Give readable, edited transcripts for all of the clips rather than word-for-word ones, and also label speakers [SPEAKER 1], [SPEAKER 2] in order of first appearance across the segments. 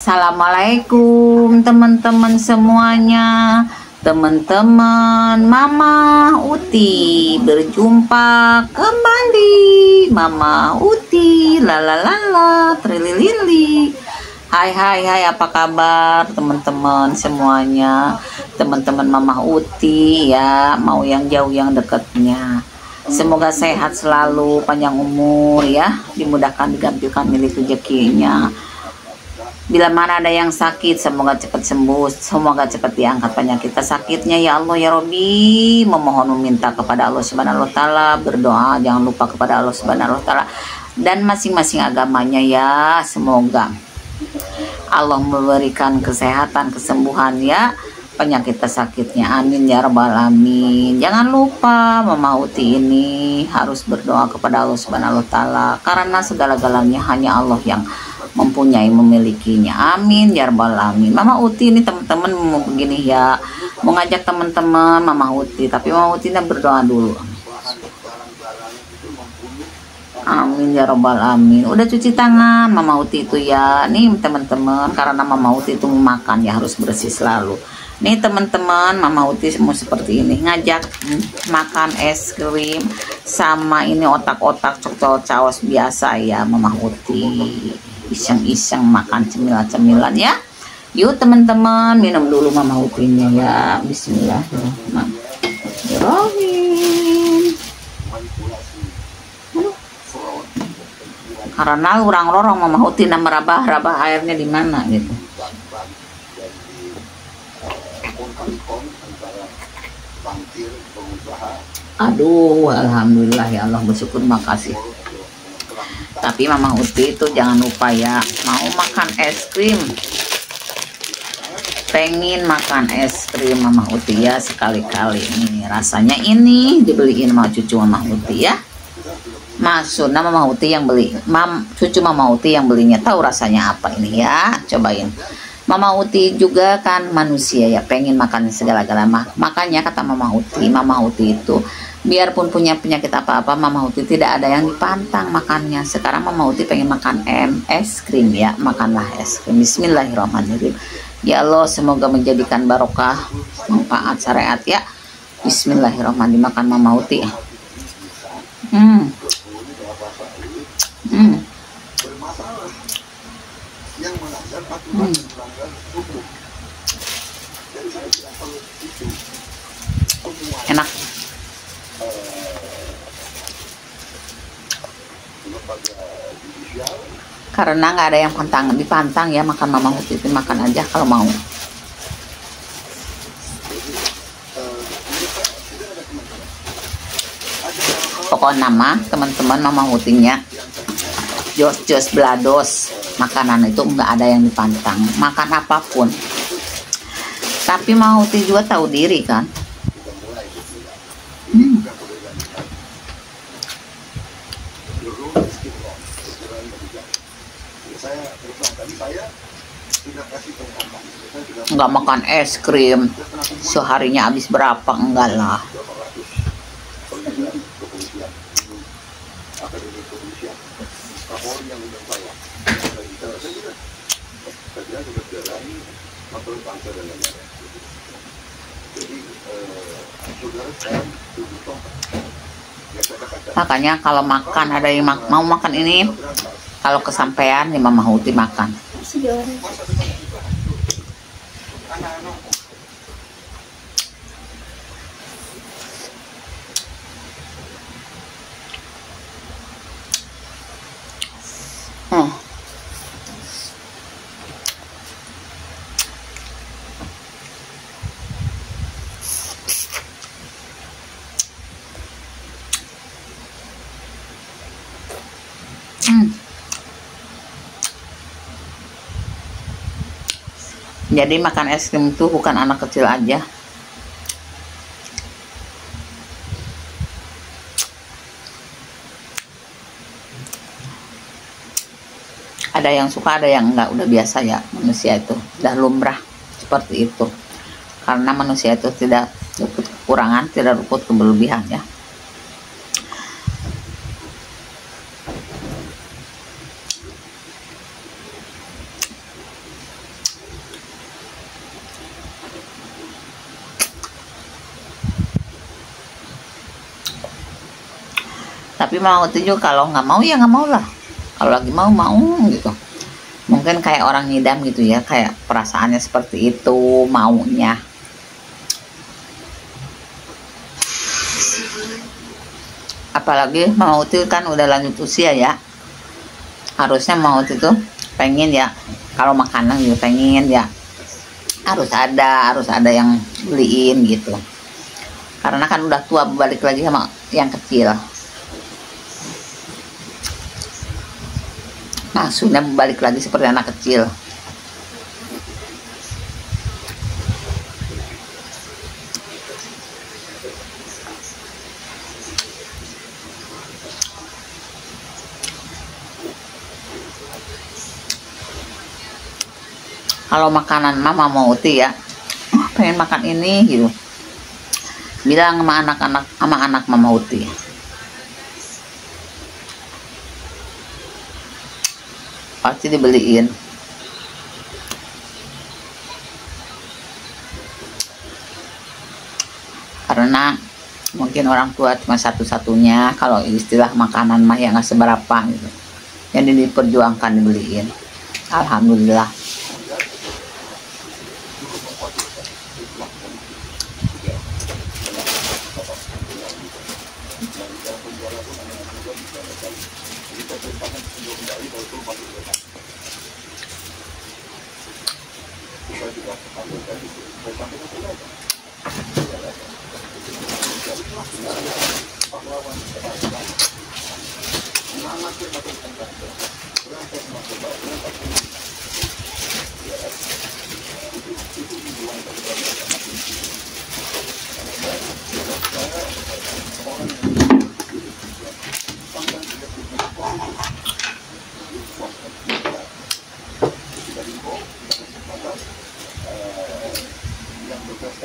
[SPEAKER 1] Assalamualaikum teman-teman semuanya. Teman-teman, Mama Uti berjumpa kembali. Mama Uti, lalalala, trililili. Hai, apa kabar teman-teman semuanya? Teman-teman Mama Uti ya, mau yang jauh yang dekatnya. Semoga sehat selalu, panjang umur ya, dimudahkan digampilkan milik rezekinya. Bila mana ada yang sakit, semoga cepat sembuh, semoga cepat diangkat penyakit sakitnya ya Allah ya Robbi. Memohon meminta kepada Allah Subhanahu wa taala, berdoa jangan lupa kepada Allah Subhanahu wa taala dan masing-masing agamanya ya. Semoga Allah memberikan kesehatan, kesembuhan ya, penyakit sakitnya, amin ya rabbal alamin. Jangan lupa Mama Uti ini harus berdoa kepada Allah Subhanahu wa taala karena segala-galanya hanya Allah yang memilikinya, amin ya rabbal alamin. Mama Uti ini teman-teman mau begini ya, mau ngajak teman-teman Mama Uti, tapi Mama Uti berdoa dulu, amin ya rabbal alamin. Udah cuci tangan Mama Uti itu ya nih teman-teman, karena Mama Uti itu makan ya harus bersih selalu. Nih teman-teman, Mama Uti mau seperti ini, ngajak makan es krim sama ini otak-otak coklat caos biasa ya Mama Uti. Iseng-iseng makan cemilan-cemilan ya. Yuk teman-teman, minum dulu Mama Utinya ya. Bismillahirrahmanirrahim. Karena orang lorong Mama Uti merabah-rabah airnya di mana gitu. Aduh, alhamdulillah ya Allah, bersyukur, makasih. Tapi Mama Uti itu jangan lupa ya, mau makan es krim, pengen makan es krim Mama Uti ya, sekali-kali ini rasanya ini dibeliin sama cucu Mama Uti ya. Maksudnya Mama Uti yang beli, cucu Mama Uti yang belinya, tahu rasanya apa ini ya, cobain. Mama Uti juga kan manusia ya, pengen makan segala-galanya. Makanya kata Mama Uti itu biarpun punya penyakit apa-apa, Mama Uti tidak ada yang dipantang makannya. Sekarang Mama Uti pengen makan es krim ya, makanlah es krim. Bismillahirrahmanirrahim. Ya Allah, semoga menjadikan barokah, manfaat syariat ya. Bismillahirrahmanirrahim. Makan Mama Uti. Enak. Karena nggak ada yang dipantang ya, makan Mama Uti itu makan aja kalau mau. Pokoknya nama teman-teman Mama Utinya jos belados, makanan itu nggak ada yang dipantang, makan apapun. Tapi Mama Uti juga tahu diri kan. Nggak makan es krim seharinya habis berapa, enggak lah. Makanya kalau makan ada yang mau makan ini, kalau kesampean nih Mama Uti makan. Jadi makan es krim itu bukan anak kecil aja. Ada yang suka, ada yang enggak, udah biasa ya, manusia itu udah lumrah seperti itu. Karena manusia itu tidak luput kekurangan, tidak luput kelebihan ya. Tapi Mama Uti juga kalau nggak mau ya nggak mau lah, kalau lagi mau gitu. Mungkin kayak orang ngidam gitu ya, kayak perasaannya seperti itu maunya. Apalagi Mama Uti kan udah lanjut usia ya, harusnya Mama Uti tuh pengen ya, kalau makanan juga pengen ya harus ada yang beliin gitu, karena kan udah tua, balik lagi sama yang kecil. Maksudnya balik lagi seperti anak kecil. Kalau makanan Mama mau Uti ya, pengen makan ini gitu, bilang sama anak Mama Uti, pasti dibeliin. Karena mungkin orang tua cuma satu-satunya, kalau istilah makanan mah ya nggak seberapa gitu, yang diperjuangkan dibeliin. Alhamdulillah.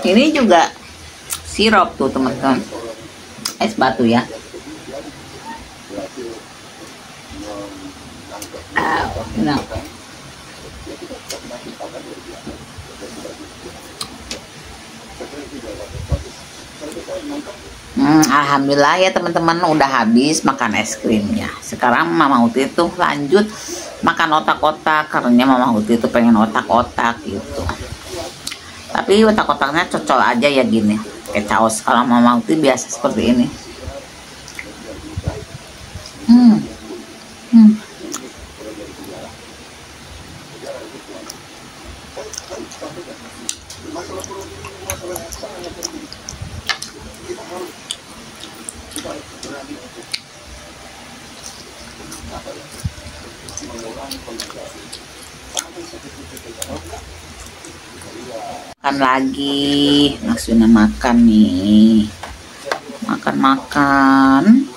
[SPEAKER 1] Ini juga sirup tuh teman-teman, es batu ya. Nah. Alhamdulillah ya teman-teman, udah habis makan es krimnya. Sekarang Mama Uti tuh lanjut makan otak-otak, karena Mama Uti tuh pengen otak-otak gitu. Tapi otak-otaknya cocol aja ya gini, kayak caos. Kalau Mama Uti biasa seperti ini. Makan lagi, maksudnya makan nih, makan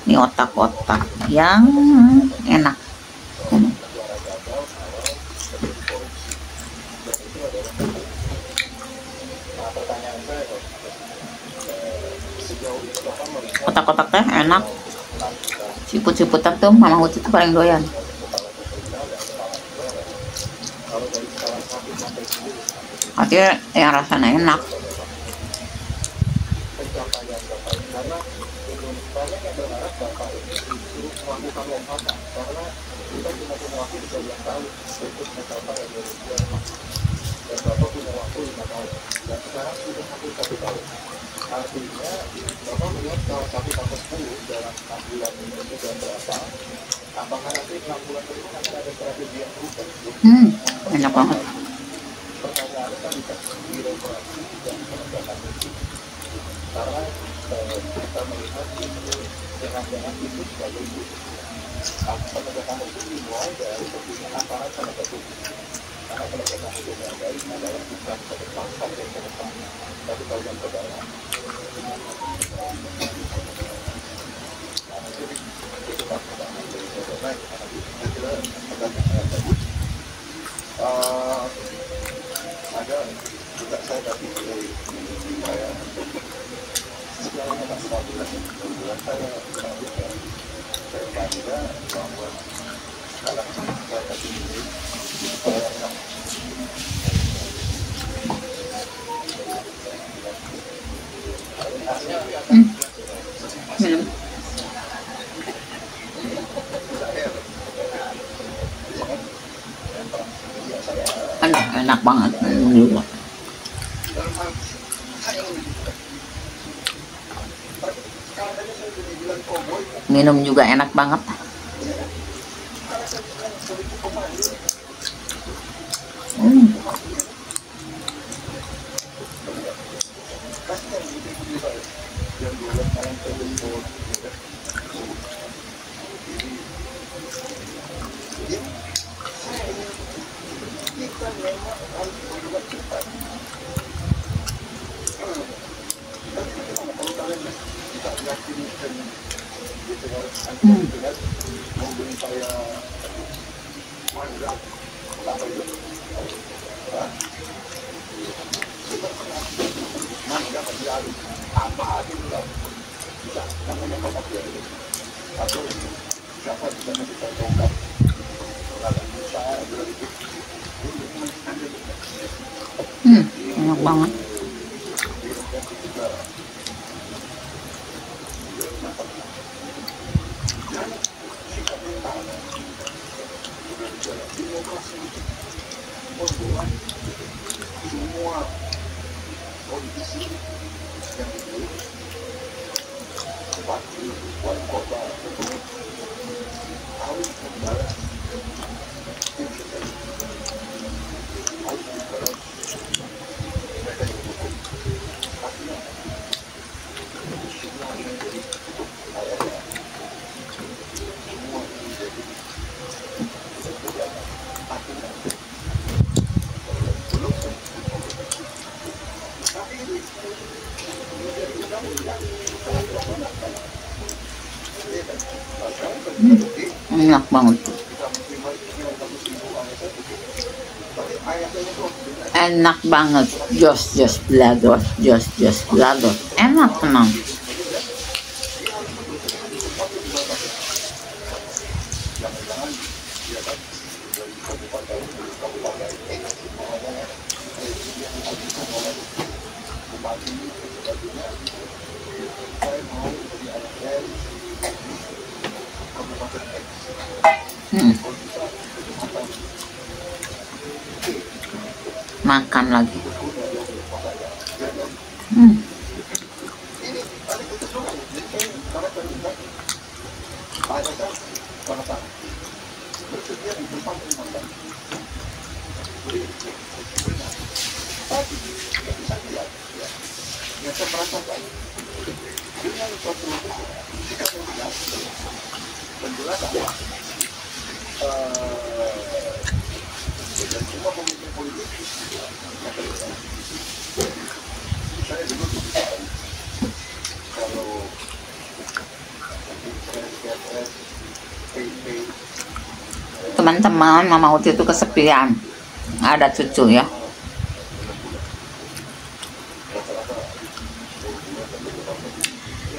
[SPEAKER 1] nih otak-otak yang enak. Otak-otaknya enak, siput-siputan tuh Mama Uti tuh paling doyan. Akhirnya yang rasanya enak. Enak banget. Minum. Enak banget juga. Minum juga enak banget. Enak banget. Enak banget. Enak banget. Jos belagos, jos belagos. Enak tenang. Makan lagi. Teman-teman, Mama Uti itu kesepian, ada cucu ya.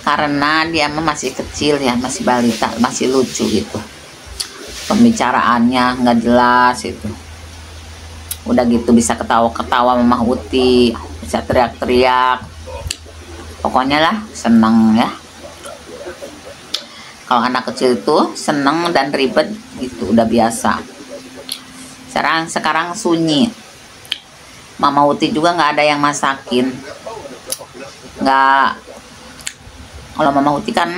[SPEAKER 1] Karena dia masih kecil ya, masih balita, masih lucu gitu. Pembicaraannya nggak jelas itu. Udah gitu bisa ketawa-ketawa Mama Uti, bisa teriak-teriak. Pokoknya lah seneng ya. Kalau anak kecil itu seneng dan ribet gitu, udah biasa. Sekarang sunyi. Mama Uti juga nggak ada yang masakin. Nggak. Kalau Mama Uti kan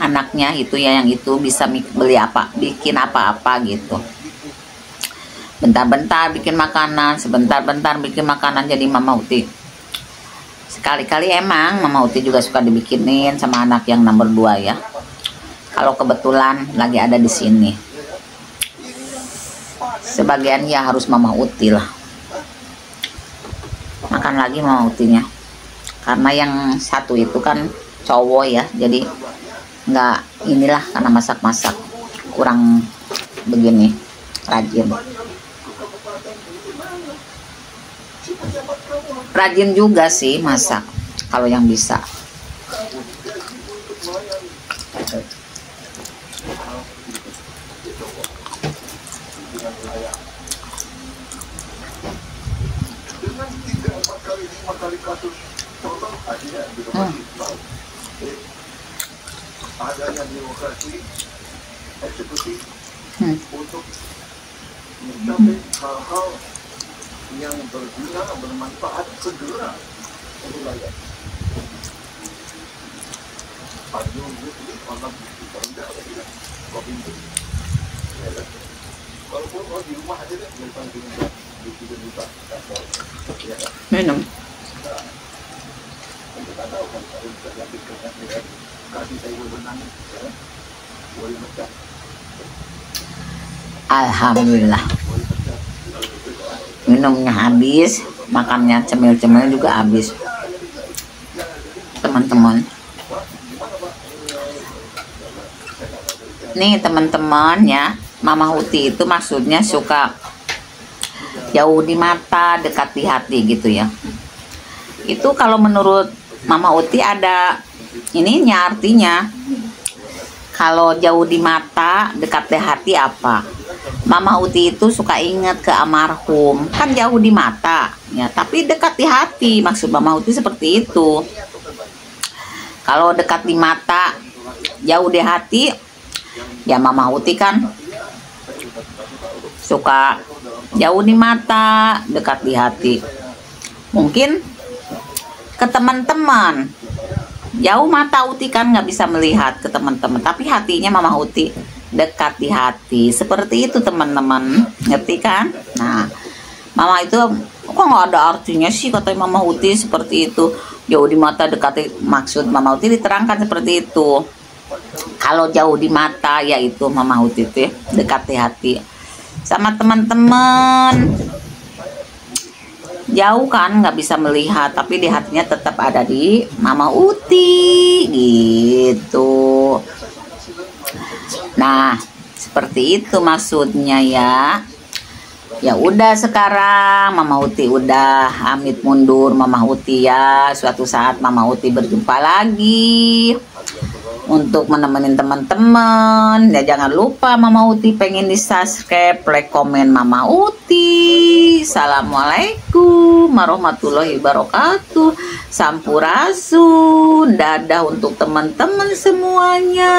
[SPEAKER 1] anaknya itu ya, yang itu bisa bikin apa-apa gitu. Bentar-bentar bikin makanan, sebentar-bentar bikin makanan, jadi Mama Uti. Sekali-kali emang Mama Uti juga suka dibikinin sama anak yang nomor 2 ya. Kalau kebetulan lagi ada di sini. Sebagian ya harus Mama Uti lah. Makan lagi Mama Utinya. Karena yang satu itu kan cowok ya, jadi nggak inilah, karena masak-masak kurang begini rajin juga sih masak kalau yang bisa.
[SPEAKER 2] Adanya birokrasi eksekutif untuk mencapai hal-hal yang berguna bermanfaat segera untuk rakyat. Panjang ini malam rendah lagi kan, kopi itu. Walaupun di rumah aja deh, bukan di rumah di juga
[SPEAKER 1] minum.
[SPEAKER 2] Kita tahu kan kalau kita lagi kerja kasih saya berenang, boleh pecah.
[SPEAKER 1] Alhamdulillah, minumnya habis, makannya cemil-cemil juga habis, teman-teman. Nih teman-teman ya, Mama Uti itu maksudnya suka jauh di mata, dekat di hati gitu ya. Itu kalau menurut Mama Uti ada ininya, artinya kalau jauh di mata, dekat di hati apa? Mama Uti itu suka ingat ke almarhum, kan jauh di mata ya, tapi dekat di hati, maksud Mama Uti seperti itu. Kalau dekat di mata, jauh di hati, ya Mama Uti kan suka jauh di mata, dekat di hati. Mungkin ke teman-teman, jauh mata Uti kan nggak bisa melihat ke teman-teman, tapi hatinya Mama Uti dekat di hati. Seperti itu teman-teman, ngerti kan? Nah, Mama itu kok nggak ada artinya sih kata Mama Uti seperti itu. Jauh di mata, dekat di, maksud Mama Uti diterangkan seperti itu. Kalau jauh di mata, yaitu Mama Uti itu dekat di hati. Sama teman-teman, jauh kan nggak bisa melihat, tapi di hatinya tetap ada di Mama Uti gitu. Nah, seperti itu maksudnya ya. Ya udah, sekarang Mama Uti udah amit mundur Mama Uti ya. Suatu saat Mama Uti berjumpa lagi untuk menemenin teman-teman. Ya jangan lupa Mama Uti pengen di subscribe, like, komen Mama Uti. Assalamualaikum warahmatullahi wabarakatuh. Sampurasun. Dadah untuk teman-teman semuanya.